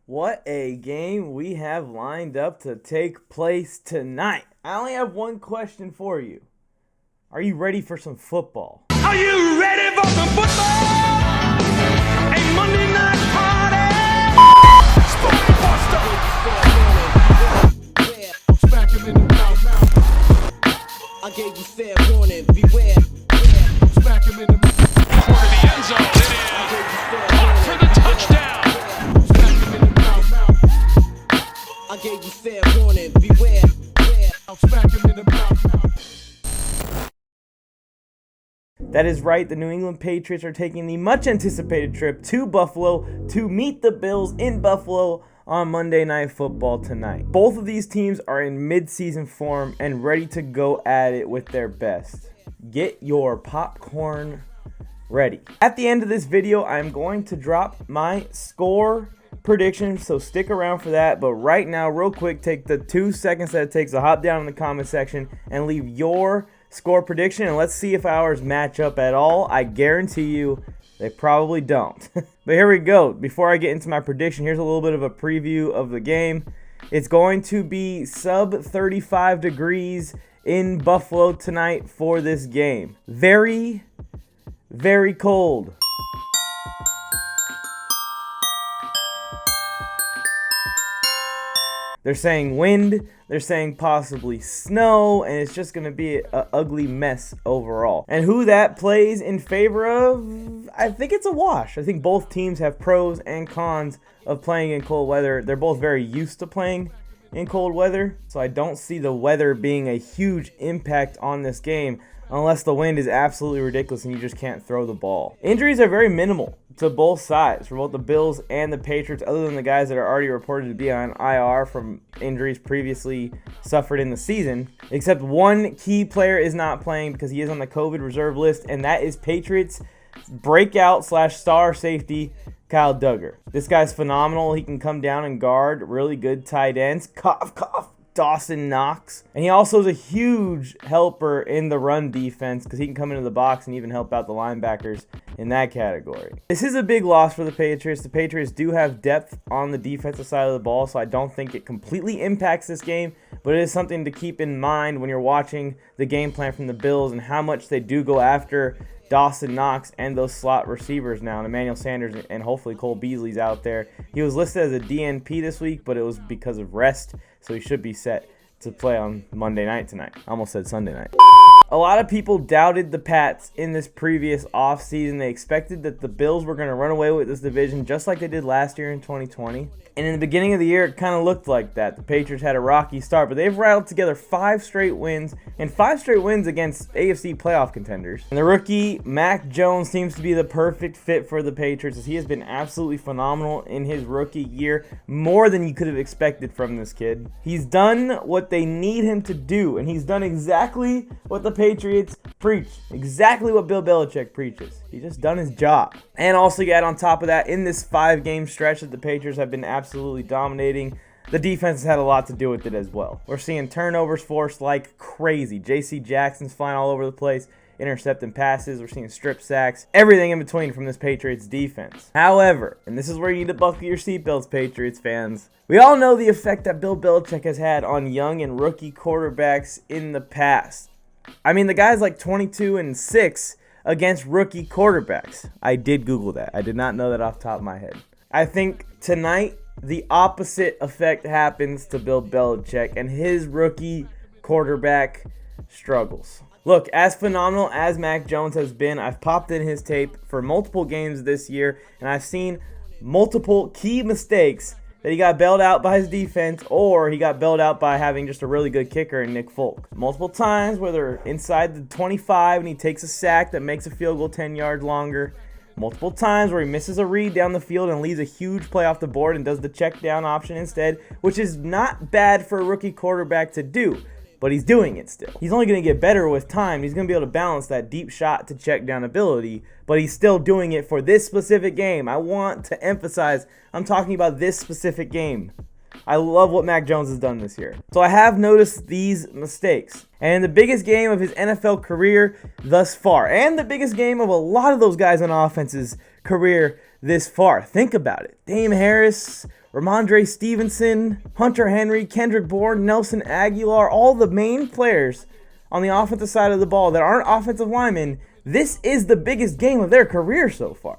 What a game we have lined up to take place tonight. I only have one question for you. Are you ready for some football? Are you ready for some football? A Monday night party! Spooky Buster! Smack him in the mouth. I gave you fair warning, beware. Smack him in the mouth. Toward the end zone. It is up for the touchdown. Smack him in the mouth. I gave you fair warning, beware. I'll smack him in the mouth. That is right, the New England Patriots are taking the much anticipated trip to Buffalo to meet the Bills in Buffalo on Monday Night Football tonight. Both of these teams are in mid-season form and ready to go at it with their best. Get your popcorn ready. At the end of this video, I'm going to drop my score prediction, so stick around for that. But right now, real quick, take the 2 seconds that it takes to hop down in the comment section and leave your score prediction, and let's see if ours match up at all. I guarantee you they probably don't. But here we go. Before I get into my prediction, here's a little bit of a preview of the game. It's going to be sub 35 degrees in Buffalo tonight for this game. Very, very cold. They're saying wind, they're saying possibly snow, and it's just going to be an ugly mess overall. And who that plays in favor of, I think it's a wash. I think both teams have pros and cons of playing in cold weather. They're both very used to playing in cold weather, so I don't see the weather being a huge impact on this game unless the wind is absolutely ridiculous and you just can't throw the ball. Injuries are very minimal to both sides, for both the Bills and the Patriots, other than the guys that are already reported to be on IR from injuries previously suffered in the season. Except one key player is not playing because he is on the COVID reserve list, and that is Patriots breakout / star safety Kyle Duggar. This guy's phenomenal. He can come down and guard really good tight ends. Cough, cough. Dawson Knox. And he also is a huge helper in the run defense because he can come into the box and even help out the linebackers in that category. This is a big loss for the Patriots. The Patriots do have depth on the defensive side of the ball, so I don't think it completely impacts this game, but it is something to keep in mind when you're watching the game plan from the Bills and how much they do go after Dawson Knox and those slot receivers now, and Emmanuel Sanders and hopefully Cole Beasley's out there. He was listed as a DNP this week, but it was because of rest, so he should be set to play on Monday night tonight. I almost said Sunday night. A lot of people doubted the Pats in this previous offseason. They expected that the Bills were going to run away with this division just like they did last year in 2020. And in the beginning of the year, it kind of looked like that. The Patriots had a rocky start, but they've rattled together 5 straight wins, and 5 straight wins against AFC playoff contenders. And the rookie, Mac Jones, seems to be the perfect fit for the Patriots, as he has been absolutely phenomenal in his rookie year, more than you could have expected from this kid. He's done what they need him to do, and he's done exactly what the Patriots preach, exactly what Bill Belichick preaches. He's just done his job. And also, you add on top of that, in this 5-game stretch that the Patriots have been absolutely dominating, the defense has had a lot to do with it as well. We're seeing turnovers forced like crazy. J.C. Jackson's flying all over the place, intercepting passes. We're seeing strip sacks, everything in between from this Patriots defense. However, and this is where you need to buckle your seatbelts, Patriots fans, we all know the effect that Bill Belichick has had on young and rookie quarterbacks in the past. I mean, the guy's like 22-6 against rookie quarterbacks. I did Google that. I did not know that off the top of my head. I think tonight the opposite effect happens to Bill Belichick, and his rookie quarterback struggles. Look, as phenomenal as Mac Jones has been, I've popped in his tape for multiple games this year, and I've seen multiple key mistakes that he got bailed out by his defense, or he got bailed out by having just a really good kicker in Nick Folk. Multiple times where they're inside the 25 and he takes a sack that makes a field goal 10 yards longer. Multiple times where he misses a read down the field and leaves a huge play off the board and does the check down option instead, which is not bad for a rookie quarterback to do, but he's doing it still. He's only going to get better with time. He's going to be able to balance that deep shot to check down ability, but he's still doing it for this specific game. I want to emphasize, I'm talking about this specific game. I love what Mac Jones has done this year. So I have noticed these mistakes. And the biggest game of his NFL career thus far, and the biggest game of a lot of those guys on offense's career this far. Think about it. Dame Harris, Ramondre Stevenson, Hunter Henry, Kendrick Bourne, Nelson Aguilar, all the main players on the offensive side of the ball that aren't offensive linemen. This is the biggest game of their career so far.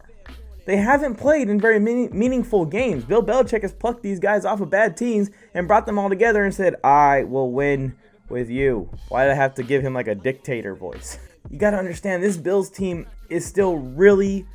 They haven't played in very meaningful games. Bill Belichick has plucked these guys off of bad teams and brought them all together and said, I will win with you. Why did I have to give him like a dictator voice? You got to understand, this Bills team is still really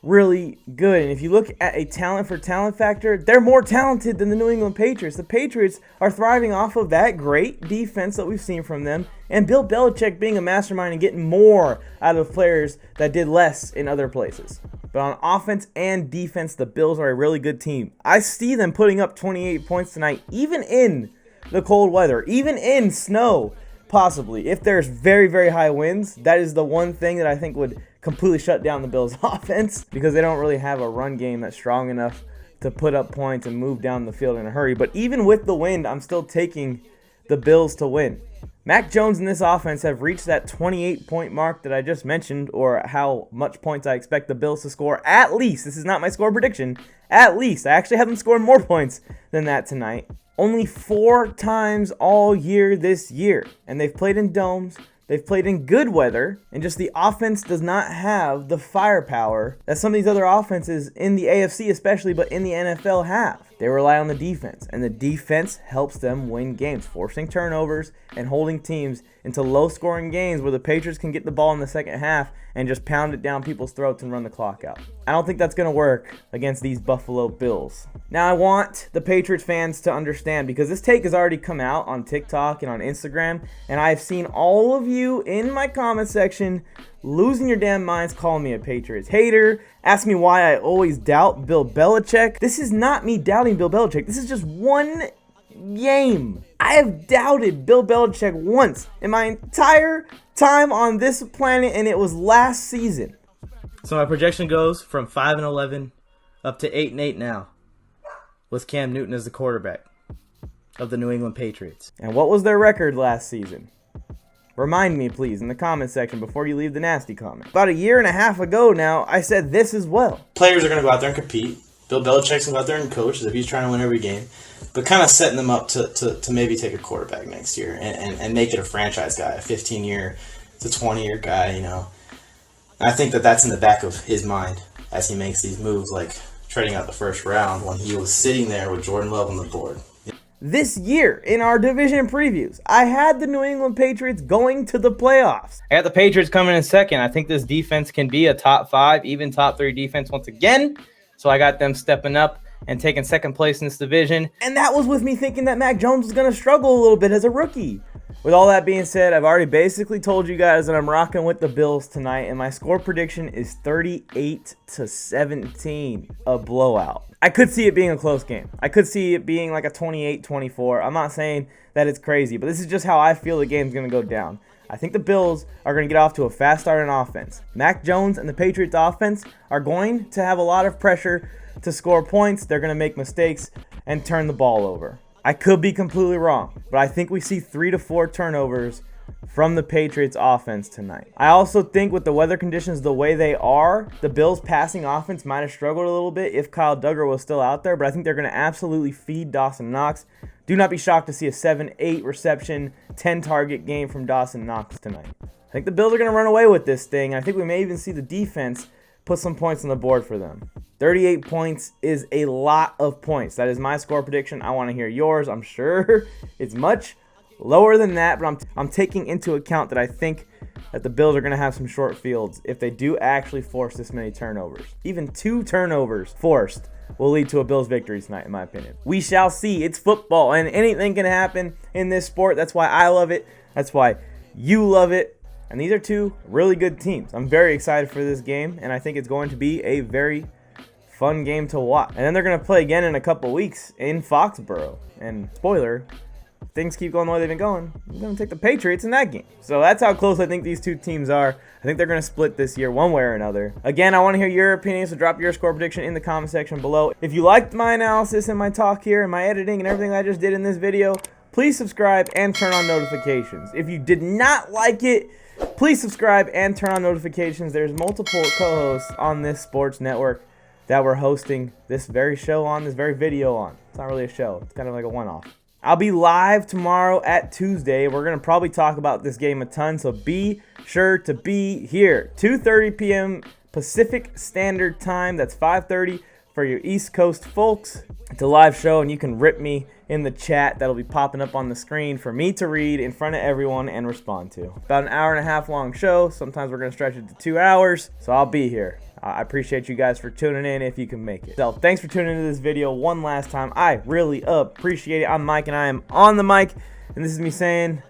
good. And if you look at a talent for talent factor, they're more talented than the New England Patriots. The Patriots are thriving off of that great defense that we've seen from them, and Bill Belichick being a mastermind and getting more out of players that did less in other places. But on offense and defense, the Bills are a really good team. I see them putting up 28 points tonight, even in the cold weather, even in snow, possibly. If there's very high winds, that is the one thing that I think would completely shut down the Bills' offense, because they don't really have a run game that's strong enough to put up points and move down the field in a hurry. But even with the wind, I'm still taking the Bills to win. Mac Jones and this offense have reached that 28-point mark that I just mentioned, or how much points I expect the Bills to score at least. This is not my score prediction. At least. I actually have them score more points than that tonight. Only 4 times all year this year. And they've played in domes. They've played in good weather, and just the offense does not have the firepower that some of these other offenses in the AFC especially, but in the NFL have. They rely on the defense, and the defense helps them win games, forcing turnovers and holding teams into low-scoring games where the Patriots can get the ball in the second half and just pound it down people's throats and run the clock out. I don't think that's going to work against these Buffalo Bills. Now, I want the Patriots fans to understand, because this take has already come out on TikTok and on Instagram, and I've seen all of you in my comment section losing your damn minds, calling me a Patriots hater, ask me why I always doubt Bill Belichick. This is not me doubting Bill Belichick. This is just one game. I have doubted Bill Belichick once in my entire time on this planet, and it was last season. So my projection goes from 5-11 up to 8-8 now, with Cam Newton as the quarterback of the New England Patriots. And what was their record last season? Remind me, please, in the comment section before you leave the nasty comment. About a year and a half ago now, I said this as well. Players are going to go out there and compete. Bill Belichick's going to go out there and coach as if he's trying to win every game. But kind of setting them up to maybe take a quarterback next year and make it a franchise guy, a 15-year to 20-year guy, you know. And I think that's in the back of his mind as he makes these moves, like trading out the first round when he was sitting there with Jordan Love on the board. This year, in our division previews, I had the New England Patriots going to the playoffs. I got the Patriots coming in second. I think this defense can be a top 5, even top 3 defense once again. So I got them stepping up and taking second place in this division. And that was with me thinking that Mac Jones was going to struggle a little bit as a rookie. With all that being said, I've already basically told you guys that I'm rocking with the Bills tonight, and my score prediction is 38-17, a blowout. I could see it being a close game. I could see it being like a 28-24. I'm not saying that it's crazy, but this is just how I feel the game's going to go down. I think the Bills are going to get off to a fast start in offense. Mac Jones and the Patriots offense are going to have a lot of pressure to score points. They're going to make mistakes and turn the ball over. I could be completely wrong, but I think we see 3 to 4 turnovers from the Patriots offense tonight. I also think with the weather conditions the way they are, the Bills passing offense might have struggled a little bit if Kyle Duggar was still out there, but I think they're going to absolutely feed Dawson Knox. Do not be shocked to see a 7-8 reception, 10 target game from Dawson Knox tonight. I think the Bills are going to run away with this thing. I think we may even see the defense put some points on the board for them. 38 points is a lot of points. That is my score prediction. I want to hear yours. I'm sure it's much lower than that, but I'm taking into account that I think that the Bills are going to have some short fields if they do actually force this many turnovers. Even 2 turnovers forced will lead to a Bills victory tonight, in my opinion. We shall see. It's football, and anything can happen in this sport. That's why I love it. That's why you love it. And these are 2 really good teams. I'm very excited for this game, and I think it's going to be a very fun game to watch. And then they're going to play again in a couple weeks in Foxborough. And spoiler, if things keep going the way they've been going, I'm going to take the Patriots in that game. So that's how close I think these 2 teams are. I think they're going to split this year one way or another. Again, I want to hear your opinion, so drop your score prediction in the comment section below. If you liked my analysis and my talk here and my editing and everything I just did in this video, please subscribe and turn on notifications. If you did not like it, please subscribe and turn on notifications. There's multiple co-hosts on this sports network that we're hosting this very show on, this very video on. It's not really a show. It's kind of like a one-off. I'll be live tomorrow at Tuesday. We're going to probably talk about this game a ton, so be sure to be here. 2:30 p.m. Pacific Standard Time. That's 5:30 for your East Coast folks. It's a live show, and you can rip me in the chat. That'll be popping up on the screen for me to read in front of everyone and respond to. About an hour and a half long show. Sometimes we're going to stretch it to 2 hours, so I'll be here. I appreciate you guys for tuning in if you can make it. So thanks for tuning into this video one last time. I really appreciate it. I'm Mike, and I am on the mic, and this is me saying,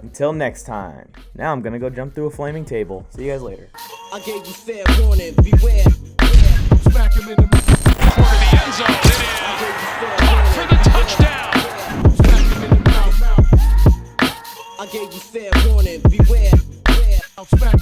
until next time. Now I'm going to go jump through a flaming table. See you guys later. I gave you fair warning, beware. Smack him in the corner of the end zone. It is up for the touchdown. Smack him in the mouth. I gave you fair warning, beware. Smack